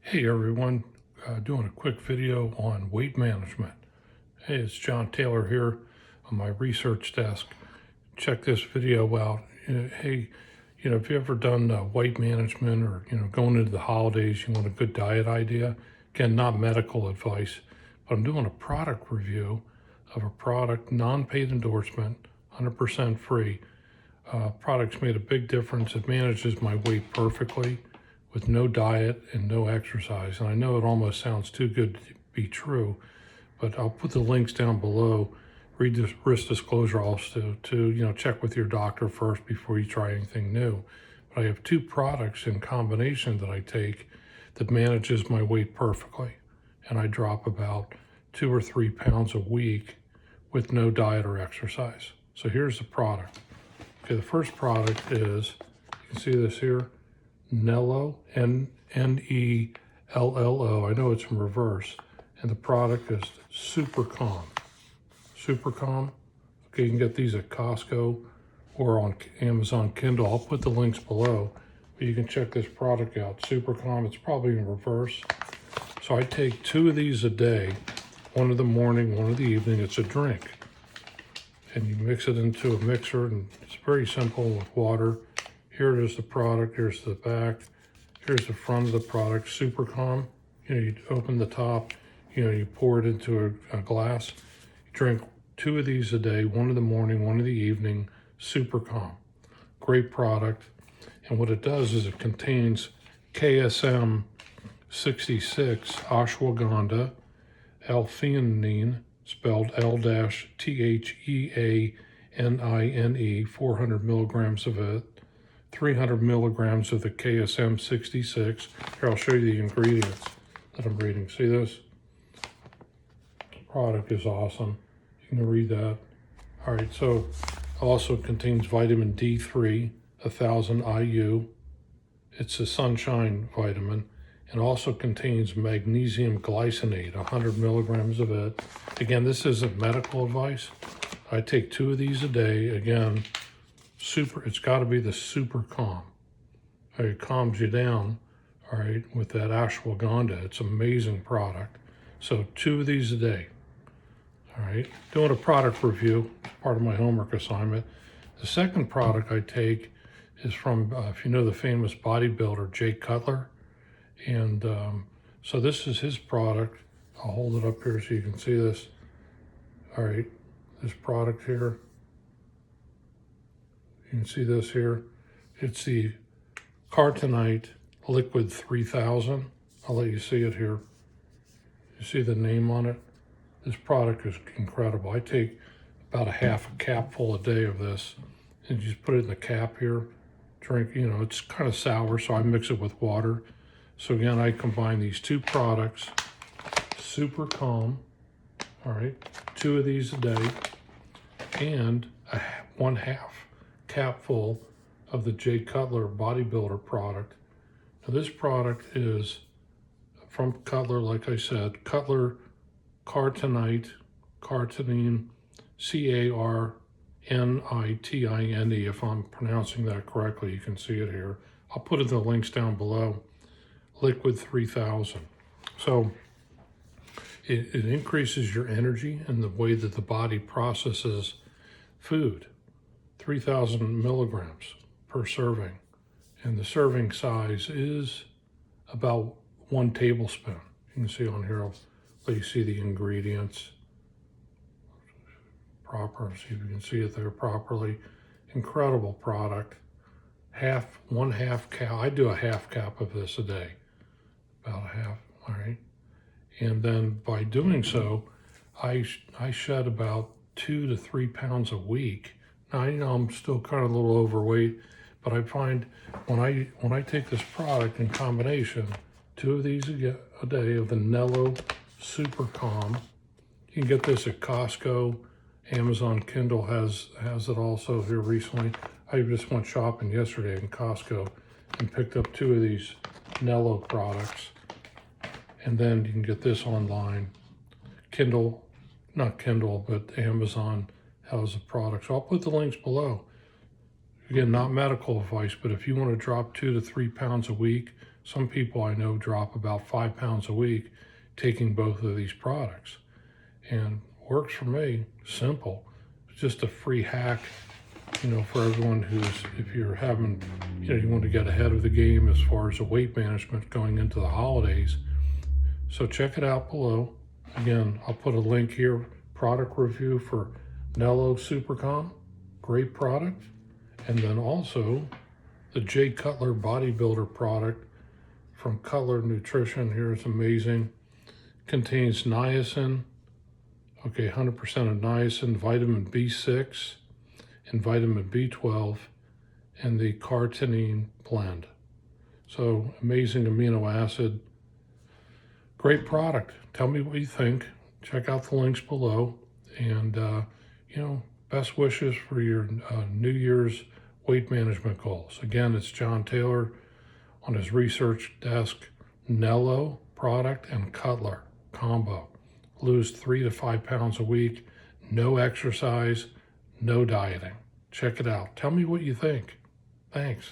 Hey everyone, doing a quick video on weight management. Hey, it's John Taylor here on my research desk. Check this video out. Hey, if you ever done weight management or, going into the holidays, you want a good diet idea. Again, not medical advice, but I'm doing a product review of a product, non-paid endorsement, 100% free. Product's made a big difference. It manages my weight perfectly with no diet and no exercise. And I know it almost sounds too good to be true, but I'll put the links down below. Read this risk disclosure also to check with your doctor first before you try anything new. But I have two products in combination that I take that manages my weight perfectly. And I drop about 2 or 3 pounds a week with no diet or exercise. So here's the product. Okay, the first product is, you can see this here, Nello, N-E-L-L-O. I know it's in reverse. And the product is SuperCalm. SuperCalm. Okay, you can get these at Costco or on Amazon Kindle. I'll put the links below, but you can check this product out. SuperCalm, it's probably in reverse. So I take 2 of these a day, one in the morning, one in the evening. It's a drink. And you mix it into a mixer, and it's very simple with water. Here it is, the product. Here's the back. Here's the front of the product, SuperCalm. You open the top, you pour it into a glass. You drink 2 of these a day, one in the morning, one in the evening, SuperCalm. Great product. And what it does is it contains KSM 66, ashwagandha, L-theanine, spelled L-theanine, 400 milligrams of it, 300 milligrams of the KSM 66. Here, I'll show you the ingredients that I'm reading. See this? The product is awesome. You can read that. All right, so also contains vitamin D3, 1,000 IU. It's a sunshine vitamin. And also contains magnesium glycinate, 100 milligrams of it. Again, this isn't medical advice. I take 2 of these a day. Again, it's got to be the SuperCalm. It calms you down, all right, with that ashwagandha. It's an amazing product. So 2 of these a day, all right. Doing a product review, part of my homework assignment. The second product I take is from, if you know the famous bodybuilder, Jake Cutler. And so this is his product. I'll hold it up here so you can see this. All right, this product here. You can see this here. It's the Cartonite Liquid 3000. I'll let you see it here. You see the name on it? This product is incredible. I take about a half a capful a day of this and just put it in the cap here. Drink, it's kind of sour, so I mix it with water. So again, I combine these 2 products, SuperCalm, all right, 2 of these a day, and a 1/2 capful of the Jay Cutler bodybuilder product. Now this product is from Cutler, like I said, Cutler Cartonite, Carnitine, if I'm pronouncing that correctly. You can see it here. I'll put the links down below. Liquid 3000. So it increases your energy and the way that the body processes food. 3,000 milligrams per serving. And the serving size is about 1 tablespoon. You can see on here, I'll let you see the ingredients proper. See if you can see it there properly. Incredible product. 1/2 cap. I do a 1/2 cap of this a day. About a half, all right. And then by doing so, I shed about 2 to 3 pounds a week. Now, I'm still kind of a little overweight, but I find when I take this product in combination, 2 of these a day of the Nello SuperCalm. You can get this at Costco. Amazon Kindle has it also here recently. I just went shopping yesterday in Costco and picked up 2 of these Nello products. And then you can get this online. Not Kindle, but Amazon has the product. So I'll put the links below. Again, not medical advice, but if you want to drop 2 to 3 pounds a week, Some people I know drop about 5 pounds a week taking both of these products. And works for me. Simple. It's just a free hack, for everyone who's, if you're having, you want to get ahead of the game as far as the weight management going into the holidays. So check it out below. Again, I'll put a link here, product review for Nello SuperCalm, great product. And then also the Jay Cutler Bodybuilder product from Cutler Nutrition. Here's amazing. Contains niacin, 100% of niacin, vitamin B6, and vitamin B12, and the carnitine blend. So amazing amino acid. Great product. Tell me what you think. Check out the links below. And, best wishes for your New Year's weight management goals. Again, it's John Taylor on his research desk. Nello product and Cutler combo. Lose 3 to 5 pounds a week. No exercise, no dieting. Check it out. Tell me what you think. Thanks.